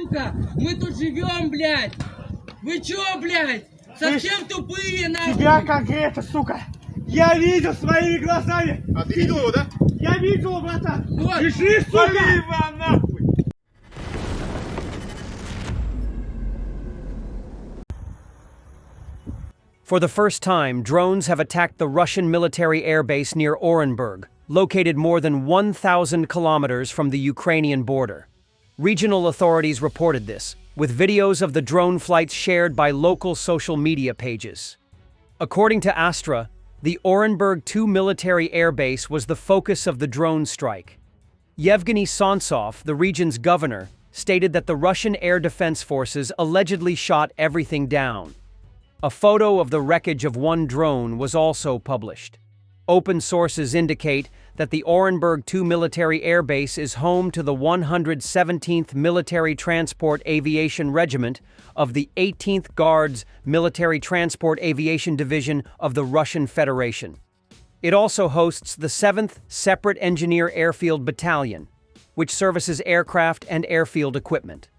сука! Мы тут живем, блядь! Вы чё, блядь? Совсем тупые, нахуй! Тебя конкретно, сука! Я видел своими глазами! А ты видел его, да? Я видел, братан! Вот. Пиши, сука! Нахуй! For the first time, drones have attacked the Russian military airbase near Orenburg, located more than 1,000 kilometers from the Ukrainian border. Regional authorities reported this, with videos of the drone flights shared by local social media pages. According to Astra, the Orenburg 2 military airbase was the focus of the drone strike. Yevgeny Sontsov, the region's governor, stated that the Russian air defense forces allegedly shot everything down. A photo of the wreckage of one drone was also published. Open sources indicate that the Orenburg 2 military airbase is home to the 117th Military Transport Aviation Regiment of the 18th Guards Military Transport Aviation Division of the Russian Federation. It also hosts the 7th Separate Engineer Airfield Battalion, which services aircraft and airfield equipment.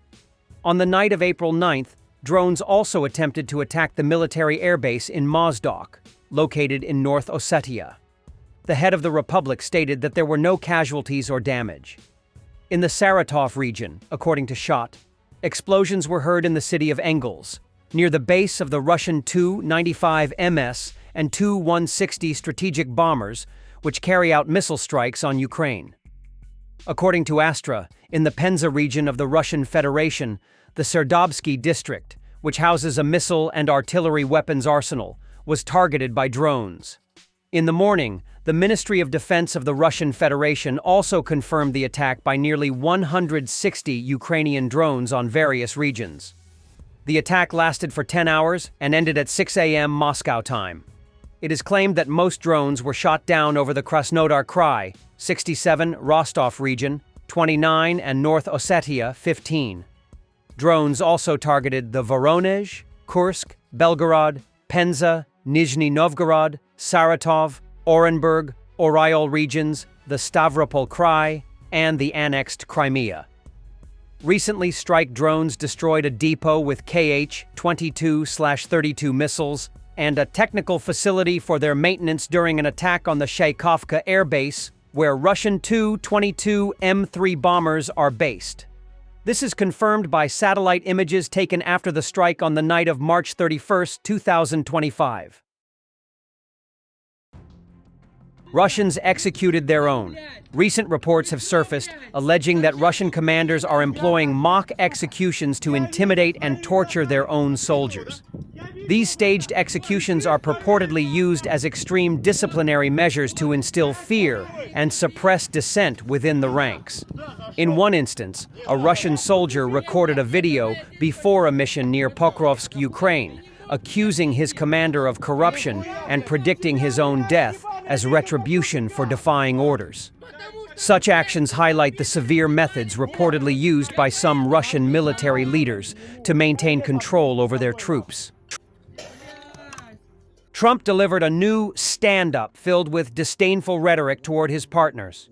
On the night of April 9th, drones also attempted to attack the military airbase in Mozdok, located in North Ossetia. The head of the republic stated that there were no casualties or damage. In the Saratov region, according to SHOT, explosions were heard in the city of Engels, near the base of the Russian Tu-95 MS and Tu-160 strategic bombers, which carry out missile strikes on Ukraine. According to Astra, in the Penza region of the Russian Federation, the Serdobsky district, which houses a missile and artillery weapons arsenal, was targeted by drones. In the morning, the Ministry of Defense of the Russian Federation also confirmed the attack by nearly 160 Ukrainian drones on various regions. The attack lasted for 10 hours and ended at 6 a.m. Moscow time. It is claimed that most drones were shot down over the Krasnodar Krai, 67, Rostov region, 29, and North Ossetia, 15. Drones also targeted the Voronezh, Kursk, Belgorod, Penza, Nizhny Novgorod, Saratov, Orenburg, Oryol regions, the Stavropol Krai, and the annexed Crimea. Recently, strike drones destroyed a depot with Kh-22/32 missiles and a technical facility for their maintenance during an attack on the Shaykovka Air Base, where Russian Tu-22 M3 bombers are based. This is confirmed by satellite images taken after the strike on the night of March 31, 2025. Russians executed their own. Recent reports have surfaced alleging that Russian commanders are employing mock executions to intimidate and torture their own soldiers. These staged executions are purportedly used as extreme disciplinary measures to instill fear and suppress dissent within the ranks. In one instance, a Russian soldier recorded a video before a mission near Pokrovsk, Ukraine, accusing his commander of corruption and predicting his own death as retribution for defying orders. Such actions highlight the severe methods reportedly used by some Russian military leaders to maintain control over their troops. Trump delivered a new stand-up filled with disdainful rhetoric toward his partners.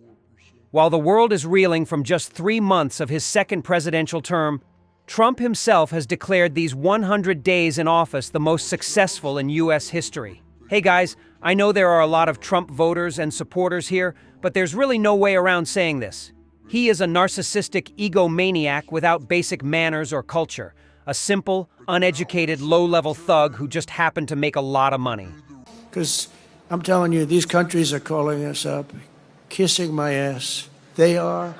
While the world is reeling from just 3 months of his second presidential term, Trump himself has declared these 100 days in office the most successful in U.S. history. Hey guys, I know there are a lot of Trump voters and supporters here, but there's really no way around saying this. He is a narcissistic egomaniac without basic manners or culture. A simple, uneducated, low-level thug who just happened to make a lot of money. Because I'm telling you, these countries are calling us up, kissing my ass. They are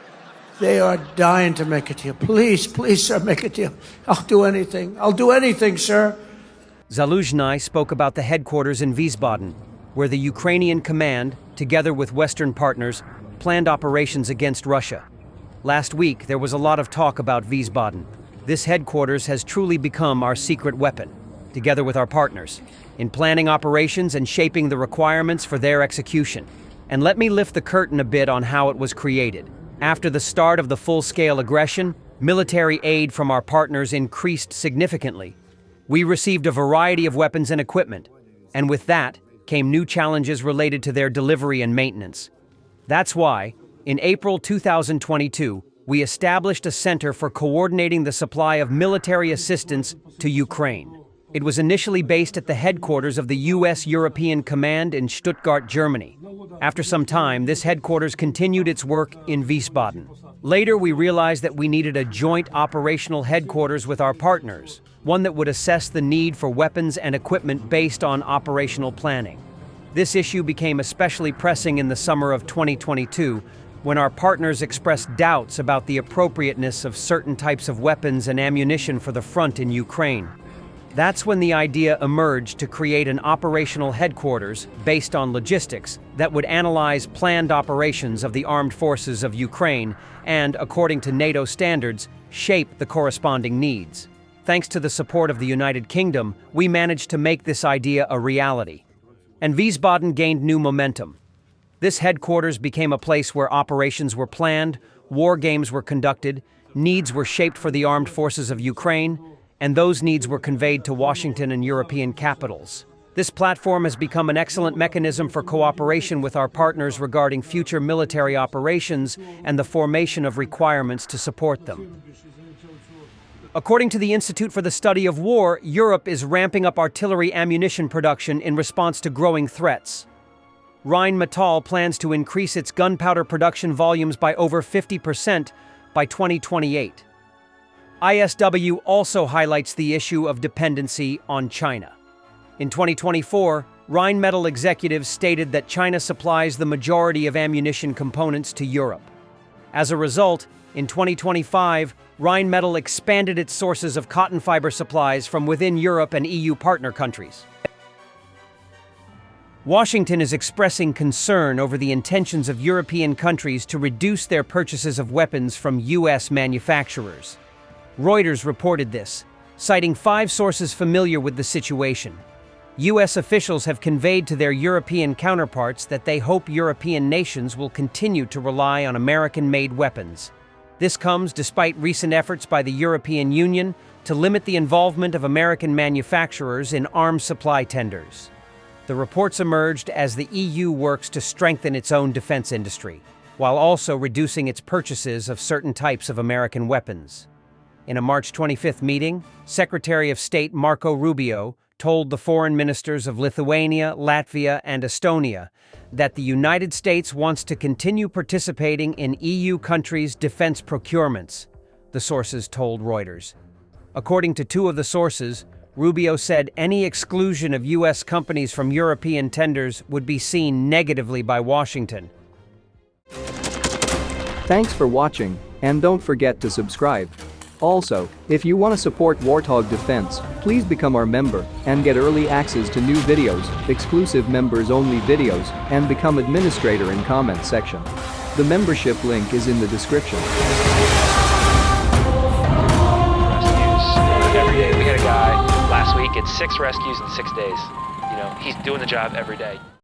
dying to make a deal. Please, please, sir, make a deal. I'll do anything. I'll do anything, sir. Zaluzhnyi spoke about the headquarters in Wiesbaden, where the Ukrainian command, together with Western partners, planned operations against Russia. Last week, there was a lot of talk about Wiesbaden. This headquarters has truly become our secret weapon, together with our partners, in planning operations and shaping the requirements for their execution. And let me lift the curtain a bit on how it was created. After the start of the full-scale aggression, military aid from our partners increased significantly. We received a variety of weapons and equipment, and with that came new challenges related to their delivery and maintenance. That's why, in April 2022, we established a center for coordinating the supply of military assistance to Ukraine. It was initially based at the headquarters of the U.S. European Command in Stuttgart, Germany. After some time, this headquarters continued its work in Wiesbaden. Later, we realized that we needed a joint operational headquarters with our partners, one that would assess the need for weapons and equipment based on operational planning. This issue became especially pressing in the summer of 2022, when our partners expressed doubts about the appropriateness of certain types of weapons and ammunition for the front in Ukraine. That's when the idea emerged to create an operational headquarters based on logistics that would analyze planned operations of the armed forces of Ukraine and, according to NATO standards, shape the corresponding needs. Thanks to the support of the United Kingdom, we managed to make this idea a reality. And Wiesbaden gained new momentum. This headquarters became a place where operations were planned, war games were conducted, needs were shaped for the armed forces of Ukraine, and those needs were conveyed to Washington and European capitals. This platform has become an excellent mechanism for cooperation with our partners regarding future military operations and the formation of requirements to support them. According to the Institute for the Study of War, Europe is ramping up artillery ammunition production in response to growing threats. Rheinmetall plans to increase its gunpowder production volumes by over 50% by 2028. ISW also highlights the issue of dependency on China. In 2024, Rheinmetall executives stated that China supplies the majority of ammunition components to Europe. As a result, in 2025, Rheinmetall expanded its sources of cotton fiber supplies from within Europe and EU partner countries. Washington is expressing concern over the intentions of European countries to reduce their purchases of weapons from U.S. manufacturers. Reuters reported this, citing 5 sources familiar with the situation. U.S. officials have conveyed to their European counterparts that they hope European nations will continue to rely on American-made weapons. This comes despite recent efforts by the European Union to limit the involvement of American manufacturers in arms supply tenders. The reports emerged as the EU works to strengthen its own defense industry, while also reducing its purchases of certain types of American weapons. In a March 25 meeting, Secretary of State Marco Rubio told the foreign ministers of Lithuania, Latvia, and Estonia that the United States wants to continue participating in EU countries' defense procurements, the sources told Reuters. According to 2 of the sources, Rubio said any exclusion of U.S. companies from European tenders would be seen negatively by Washington. Thanks for watching, and don't forget to subscribe. Also, if you want to support Warthog Defense, please become our member and get early access to new videos, exclusive members-only videos, and become administrator in comment section. The membership link is in the description. Every day. We had a guy last week, it's 6 rescues in 6 days. You know, he's doing the job every day.